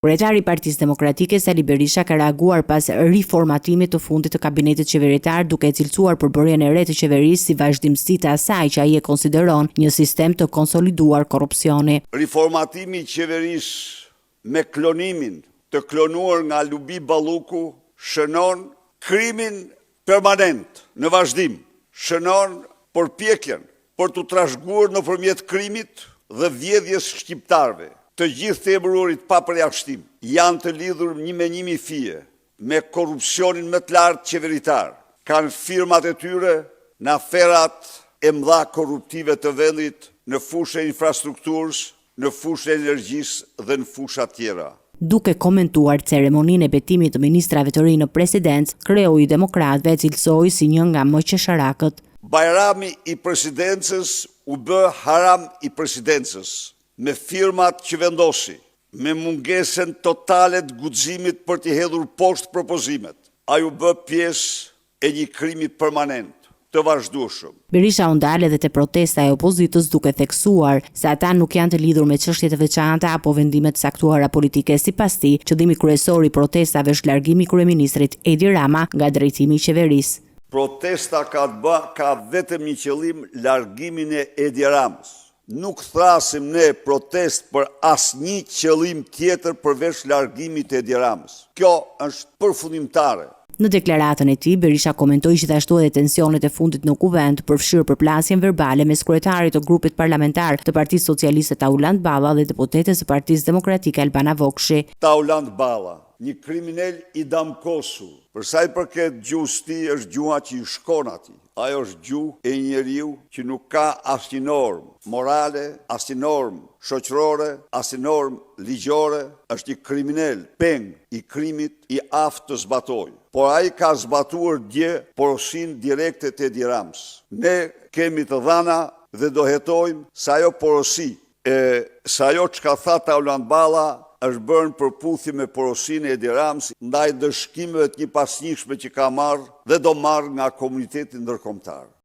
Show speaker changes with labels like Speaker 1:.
Speaker 1: Kryetari i Partisë Demokratike Sali Berisha ka reaguar pas riformatimit të fundit të kabinetit qeveritar, duke cilësuar përbërjen e re të qeverisë si vazhdimsi të asaj që ai e konsideron një sistem të konsoliduar korrupsioni.
Speaker 2: Riformatimi i qeverisë me klonimin të klonuar nga Lubi Balluku shënon krimin permanent në vazhdim, shënon përpjekjen për të trashëguar nëpërmjet krimit dhe vjedhjes shqiptarëve. Të gjithë të emëruarit pa përjashtim janë të lidhur një me një fije me korrupsionin më të lartë qeveritar. Kanë firmat e tyre në aferat e mëdha korruptive të vendit në fushën e infrastrukturës, në fushën e energjisë dhe në fusha tjera.
Speaker 1: Duke komentuar ceremoninë e betimit të ministrave të rinj në presidencë, kreu i demokratëve cilësoi si një nga më qesharakët.
Speaker 2: Bajrami i presidencës u bë haram i presidencës, me firmat që vendosi, me mungesën totale të guximit për t'i hedhur poshtë propozimet. Ai u bë pjesë e një krimi permanent të vazhdueshëm.
Speaker 1: Berisha u ndal edhe te protesta e opozitës, duke theksuar se ata nuk janë të lidhur me çështje të veçanta apo vendime të saktuara politike. Sipas tij, qëllimi kryesor i protestave është largimi i kryeministrit Edi Rama nga drejtimi i qeverisë.
Speaker 2: Protesta ka vetëm një qëllim, largimin e Edi Ramës. Nuk thrasim ne protest për asnjë qëllim tjetër përveç largimit të Edi Ramës. Kjo është përfundimtare.
Speaker 1: Në deklaratën e tij, Berisha komentoi gjithashtu edhe tensionet e fundit në kuvend, përfshirë përplasjen verbale mes kryetarit të grupit parlamentar të Partisë Socialiste Tauland Balla dhe deputetes së Partisë Demokratike Albana Vokshi.
Speaker 2: Tauland Balla, një kriminal i damkosur. Për sa i përket gjuhës tij, është gjuha që i shkon atij. Ajo është gjuhë e njeriu që nuk ka asnjë normë morale, asnjë normë shoqërore, asnjë normë ligjore, është një kriminal peng i krimit i aftë të zbatojë. Por ai ka zbatuar dje porosinë direkte të Edi Ramës. Ne kemi të dhëna dhe do hetojmë se ajo porosi, se ajo çka tha Tauland Balla është bërë në përputhje me porosinë e Edi Ramës ndaj dëshkimeve të njëpasnjëshme që ka marrë dhe do marrë nga komuniteti ndërkombëtar.